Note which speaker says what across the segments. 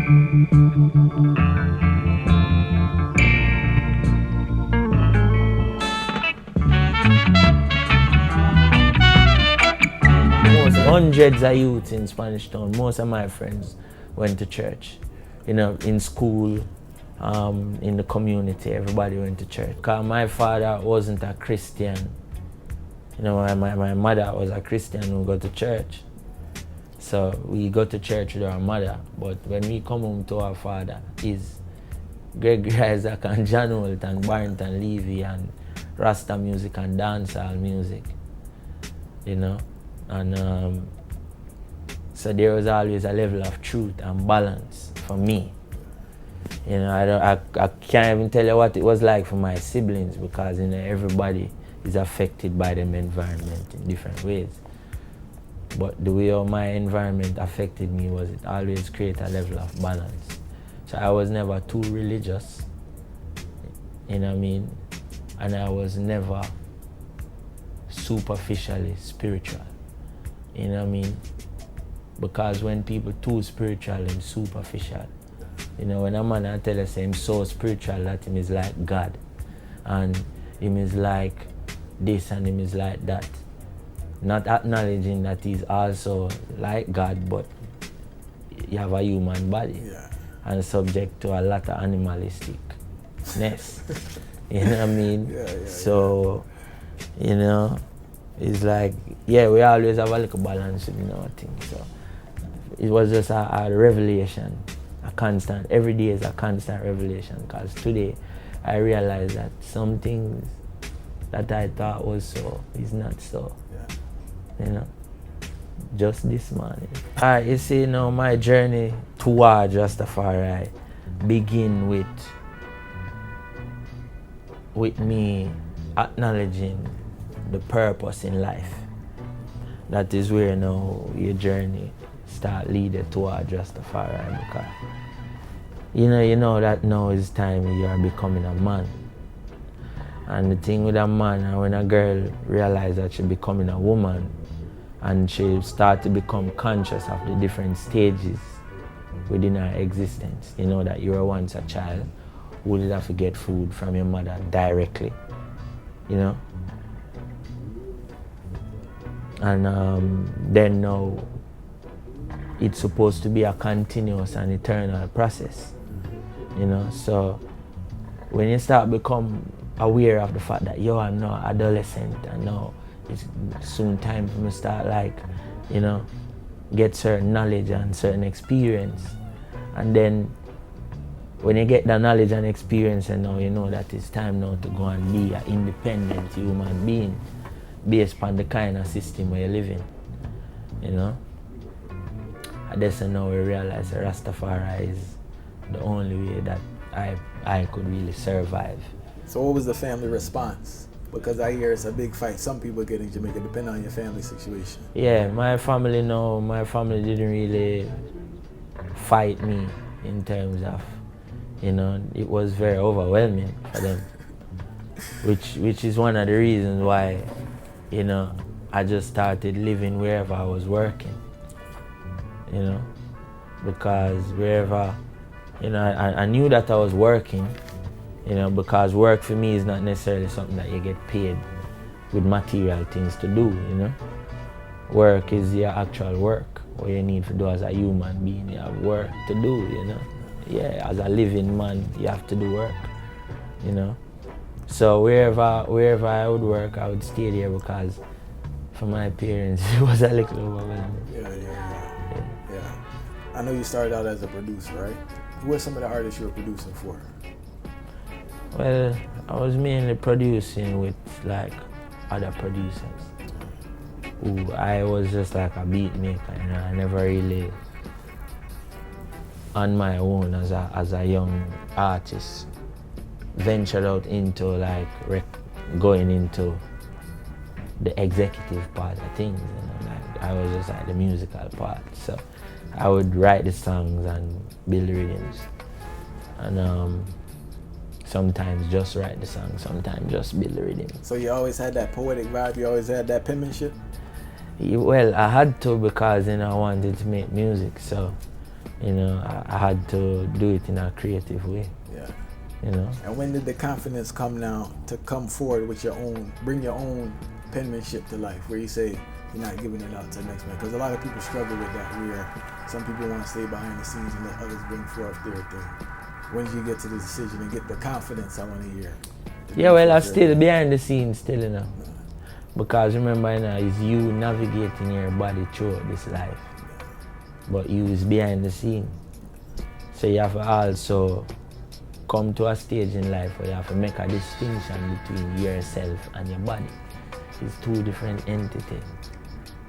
Speaker 1: Hundreds of youths in Spanish Town. Most of my friends went to church. You know, in school, in the community, everybody went to church. Because my father wasn't a Christian. You know, my mother was a Christian who go to church. So we go to church with our mother. But when we come home to our father, is Gregory Isaac and John Holt and Barrington Levy and Rasta music and dancehall music. You know? And so there was always a level of truth and balance for me. You know, I can't even tell you what it was like for my siblings, because you know everybody is affected by them environment in different ways. But the way my environment affected me was it always create a level of balance. So I was never too religious, you know what I mean? And I was never superficially spiritual. You know what I mean? Because when people too spiritual and superficial, you know, when a man I tell us him so spiritual that him is like God, and him is like this and him is like that, not acknowledging that he's also like God, but you have a human body, yeah, and subject to a lot of animalisticness. You know what I mean? So, you know, it's like, yeah, we always have a little balance in our thing. So it was just a revelation, a constant, every day is a constant revelation, because today I realize that some things that I thought was so is not so. Yeah. You know, just this morning. You see, you know, my journey towards Rastafari begin with me acknowledging the purpose in life. That is where, you know, your journey start leading towards Rastafari, because you know that now is time you are becoming a man. And the thing with a man, and when a girl realizes that she's becoming a woman and she start to become conscious of the different stages within her existence, you know that you were once a child who did have to get food from your mother directly, you know. And then now it's supposed to be a continuous and eternal process, you know. So when you start become aware of the fact that I'm now adolescent and now it's soon time for me to start, like, you know, get certain knowledge and certain experience, and then when you get that knowledge and experience, and now you know that it's time now to go and be an independent human being based on the kind of system where you live in, you know. And that's now we realize that Rastafari is the only way that I could really survive.
Speaker 2: So what was the family response? Because I hear it's a big fight. Some people get in Jamaica, depending on your family situation.
Speaker 1: Yeah, my family didn't really fight me in terms of, you know, it was very overwhelming for them. which is one of the reasons why, you know, I just started living wherever I was working, you know, because wherever, you know, I knew that I was working, you know, because work for me is not necessarily something that you get paid with material things to do, you know. Work is your actual work, what you need to do as a human being. You have work to do, you know. Yeah, as a living man, you have to do work, you know. So wherever I would work, I would stay there, because for my parents, it was a little overwhelming.
Speaker 2: Yeah. I know you started out as a producer, right? Who are some of the artists you were producing for?
Speaker 1: Well, I was mainly producing with like other producers. I was just like a beat maker, and I never really on my own as a young artist ventured out into like going into the executive part of things, you know, like I was just like the musical part. So I would write the songs and build the rhythms, and sometimes just write the song, sometimes just build the rhythm.
Speaker 2: So you always had that poetic vibe, you always had that penmanship?
Speaker 1: Well, I had to, because, you know, I wanted to make music, so, You know, I had to do it in a creative way.
Speaker 2: Yeah.
Speaker 1: You know.
Speaker 2: And when did the confidence come now to come forward with bring your own penmanship to life, where you say you're not giving it out to the next man? Because a lot of people struggle with that, where some people want to stay behind the scenes and let others bring forth their thing. When did you get to the decision and get the confidence I want to hear?
Speaker 1: Yeah, well, I'm still behind the scenes still, you know. Because remember, you know, it's you navigating your body through this life. But you is behind the scene. So you have to also come to a stage in life where you have to make a distinction between yourself and your body. It's two different entities.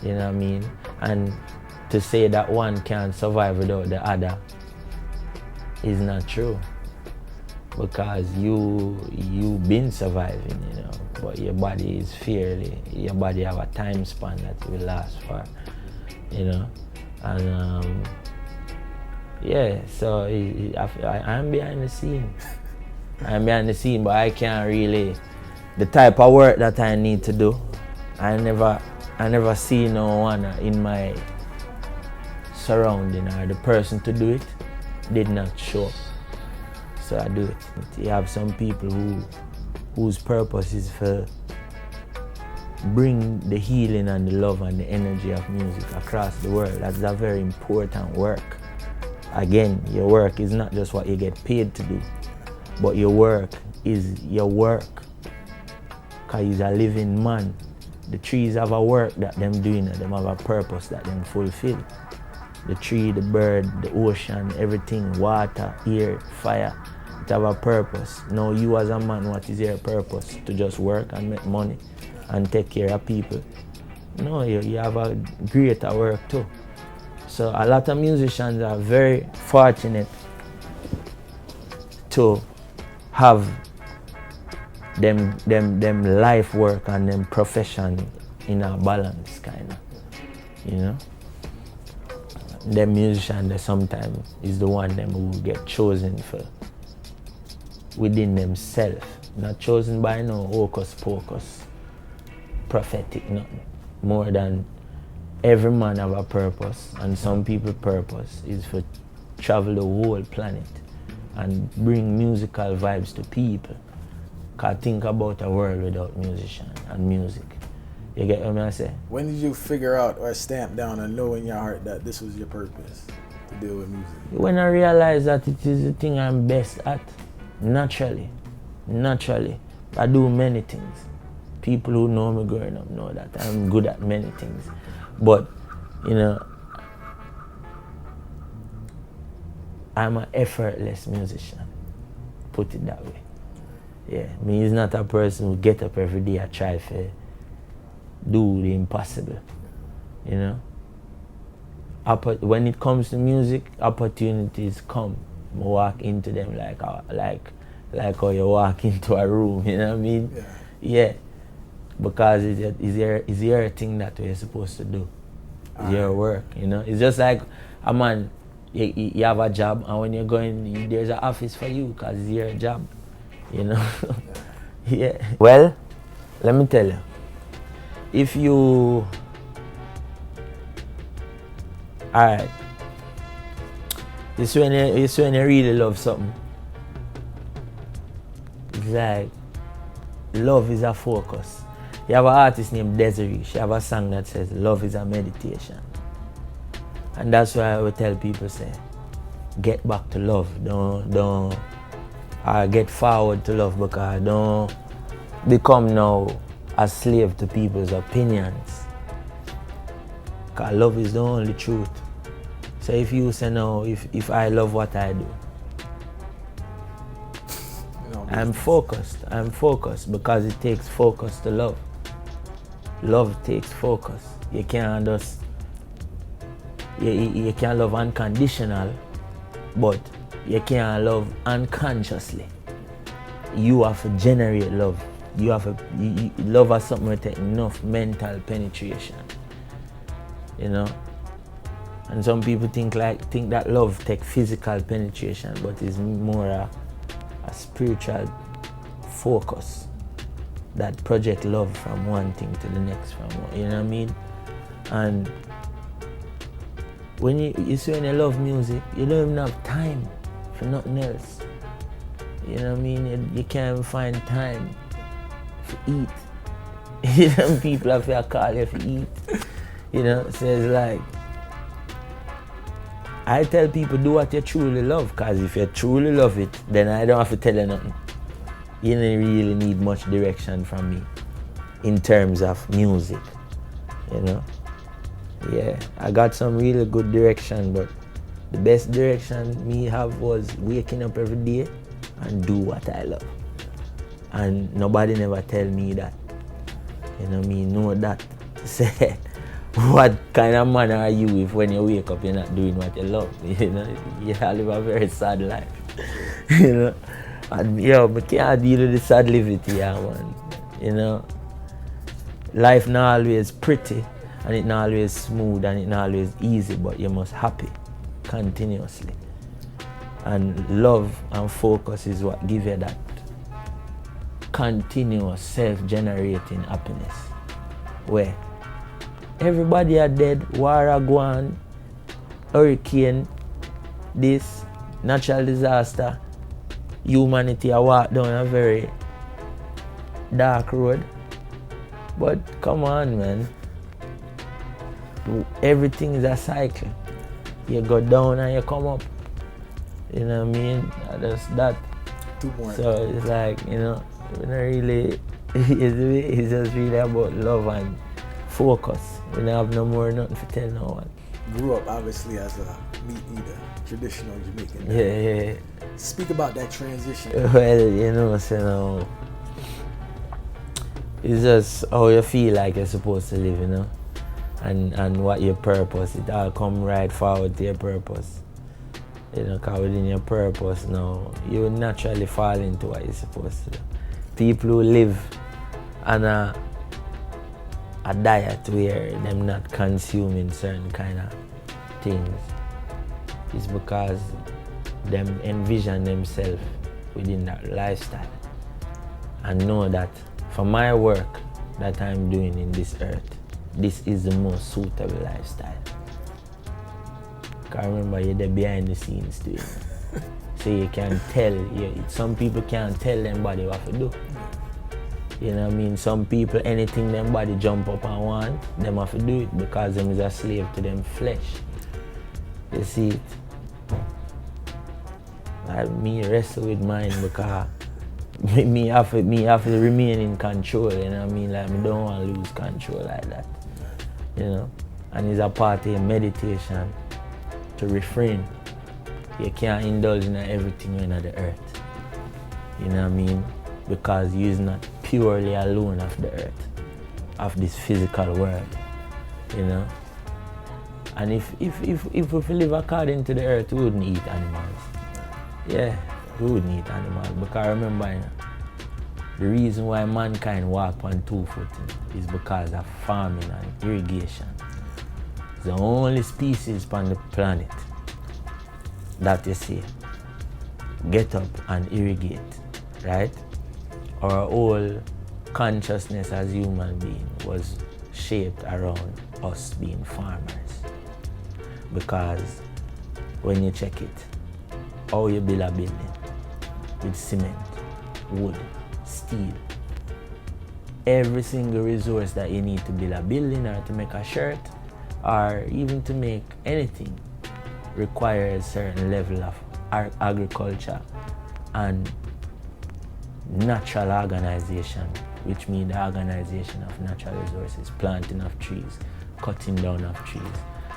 Speaker 1: You know what I mean? And to say that one can't survive without the other is not true. Because you been surviving, you know, but your body is your body have a time span that will last for, you know. And yeah, so I'm behind the scene. I'm behind the scene, but I can't really, the type of work that I need to do, I never see no one in my surrounding or the person to do it did not show up. So I do it. You have some people whose purpose is to bring the healing and the love and the energy of music across the world. That's a very important work. Again, your work is not just what you get paid to do, but your work is your work. Because you're a living man. The trees have a work that them doing, them have a purpose that them fulfill. The tree, the bird, the ocean, everything, water, air, fire, it have a purpose. Now you as a man, what is your purpose? To just work and make money and take care of people? No, you have a greater work too. So a lot of musicians are very fortunate to have them life work and them profession in a balance, kind of, you know. The musician that sometimes is the one them who get chosen for within themselves, not chosen by no hocus pocus, prophetic, nothing. More than every man have a purpose, and some people's purpose is for travel the whole planet and bring musical vibes to people. Cause think about a world without musicians and music. You get what I say?
Speaker 2: When did you figure out or stamp down and know in your heart that this was your purpose, to deal with music?
Speaker 1: When I realized that it is the thing I'm best at, naturally. I do many things. People who know me growing up know that I'm good at many things. But, you know, I'm an effortless musician, put it that way. Yeah, me is not a person who get up every day and try to do the impossible, you know. When it comes to music, opportunities come. I walk into them like how you walk into a room, you know what I mean? Yeah. Because it's your thing that you're supposed to do. It's your work, you know. It's just like a man, you have a job, and when you're going, there's an office for you because it's your job, you know. Yeah. Well, let me tell you. If you, alright, it's when you really love something. It's like, love is a focus. You have an artist named Desiree. She have a song that says, love is a meditation. And that's why I would tell people, say, get back to love. Don't get forward to love, because don't become now a slave to people's opinions. Because love is the only truth. So if you say no, if I love what I do, I'm focused because it takes focus to love. Love takes focus. You can't just, you can't love unconditional, but you can't love unconsciously. You have to generate love. You have love has something to take enough mental penetration, you know. And some people think that love take physical penetration, but it's more a spiritual focus that project love from one thing to the next, you know what I mean? And When you see when you love music, you don't even have time for nothing else. You know what I mean? You can't even find time to eat. You know, people have to call you to eat. You know, so it's like, I tell people do what you truly love, because if you truly love it, then I don't have to tell you nothing. You don't really need much direction from me in terms of music, you know. Yeah, I got some really good direction, but the best direction me have was waking up every day and do what I love. And nobody never tell me that. You know me know that. Say, what kind of man are you if when you wake up you're not doing what you love? You know, you live a very sad life. You know, and I can't deal with the sad living, man. You know, life not always pretty, and it not always smooth, and it not always easy, but you must happy continuously. And love and focus is what give you that continuous self-generating happiness. Where everybody are dead, war are gone, hurricane, this, natural disaster, humanity are walk down a very dark road. But come on, man. Everything is a cycle. You go down and you come up. You know what I mean? That's that.
Speaker 2: Two more.
Speaker 1: So it's like, you know, we're not really, it's just really about love and focus. We don't have no more nothing to tell no one.
Speaker 2: Grew up obviously as a meat eater, traditional Jamaican.
Speaker 1: Yeah.
Speaker 2: Speak about that transition.
Speaker 1: Well, you know, so it's just how you feel like you're supposed to live, you know, and what your purpose. It all come right forward to your purpose. You know, because within your purpose now, you will naturally fall into what you're supposed to do. People who live on a diet where them not consuming certain kind of things is because them envision themselves within that lifestyle and know that for my work that I'm doing in this earth, this is the most suitable lifestyle. Because remember, you're there behind the scenes too. So you can tell, some people can't tell them body what to do. You know what I mean? Some people, anything them body jump up and want, them have to do it because them is a slave to them flesh. You see it? Me wrestle with mine because me have to remain in control, you know what I mean? Like, I don't want to lose control like that. You know? And it's a part of meditation to refrain. You can't indulge in everything on the earth. You know what I mean? Because you're not purely alone of the earth, of this physical world. You know? And if we live according to the earth, we wouldn't eat animals. Yeah, we wouldn't eat animals. Because remember, you know, the reason why mankind walk on 2 foot is because of farming and irrigation. It's the only species on the planet that you see get up and irrigate, right? Our whole consciousness as human beings was shaped around us being farmers. Because when you check it, how you build a building with cement, wood, steel, every single resource that you need to build a building or to make a shirt or even to make anything requires a certain level of agriculture and natural organization, which means the organization of natural resources, planting of trees, cutting down of trees,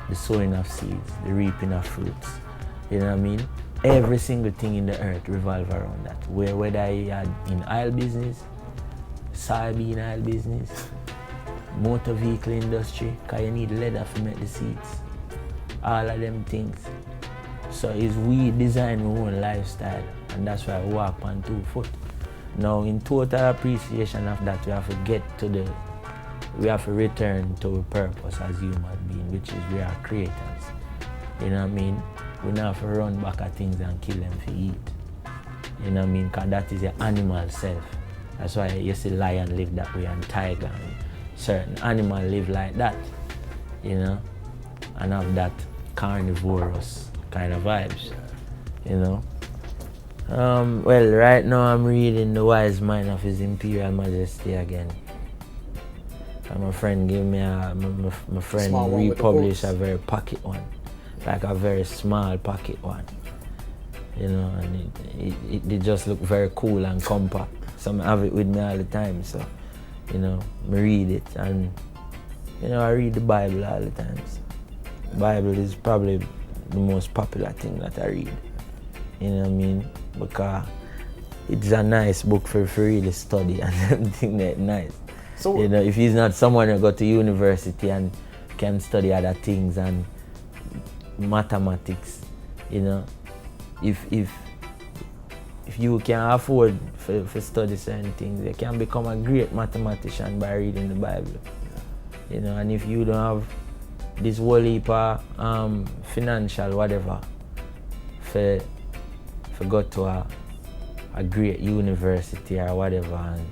Speaker 1: the sowing of seeds, the reaping of fruits. You know what I mean? Every single thing in the earth revolves around that. Whether you are in oil business, soybean oil business, motor vehicle industry, because you need leather to make the seats. All of them things. So it's we design our own lifestyle, and that's why we walk on 2 foot. Now, in total appreciation of that, we have to return to our purpose as human beings, which is we are creators. You know what I mean? We don't have to run back at things and kill them to eat. You know what I mean? Because that is your animal self. That's why you see lion live that way and tiger and certain animals live like that. You know? And have that carnivorous kind of vibes, you know. Well, right now I'm reading The Wise Mind of His Imperial Majesty again. And my friend gave me my friend republished a very pocket one, like a very small pocket one, you know, and it just look very cool and compact. So I have it with me all the time, so, you know, I read it, and, you know, I read the Bible all the time. So. The Bible is probably the most popular thing that I read, you know what I mean, because it's a nice book for really study and everything that's nice. So, you know, if he's not someone who go to university and can study other things and mathematics, you know, if you can afford for study certain things, you can become a great mathematician by reading the Bible. You know, and if you don't have this whole heap of financial whatever for go to a great university or whatever, and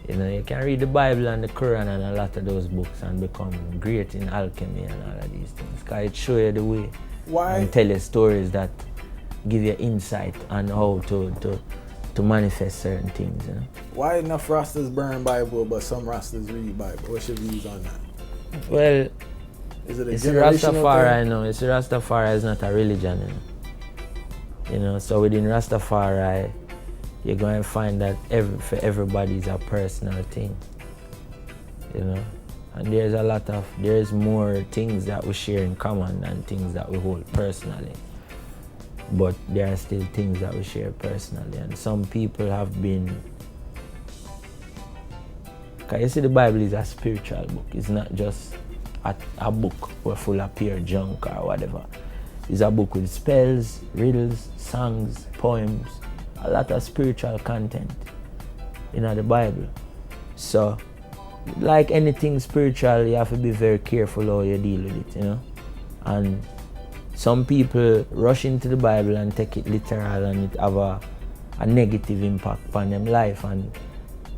Speaker 1: you know, you can read the Bible and the Quran and a lot of those books and become great in alchemy and all of these things. Because it shows you the way. Why? And tell you stories that give you insight on how to manifest certain things. You know? Why
Speaker 2: enough Rastas burn Bible but some Rastas read Bible? What's your views on that?
Speaker 1: Well,
Speaker 2: is it a
Speaker 1: it's Rastafari, you know. It's Rastafari is not a religion, you know. You know, so within Rastafari, you're going to find that for everybody is a personal thing, you know. And there's more things that we share in common than things that we hold personally. But there are still things that we share personally. And some people have been, because you see the Bible is a spiritual book. It's not just a book full of pure junk or whatever. It's a book with spells, riddles, songs, poems, a lot of spiritual content in the Bible. So, like anything spiritual, you have to be very careful how you deal with it, you know. And some people rush into the Bible and take it literal, and it have a negative impact upon them life. And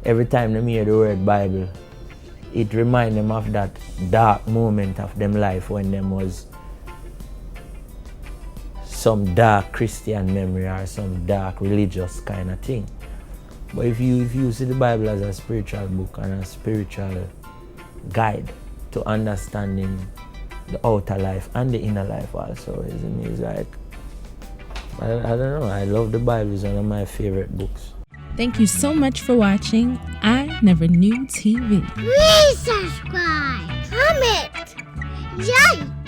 Speaker 1: every time they hear the word Bible, it reminds them of that dark moment of them life when them was some dark Christian memory or some dark religious kind of thing. But if you see the Bible as a spiritual book and a spiritual guide to understanding the outer life and the inner life also, it's like, I don't know, I love the Bible. It's one of my favorite books.
Speaker 3: Thank you so much for watching I Never Knew TV.
Speaker 4: Please subscribe, comment, like.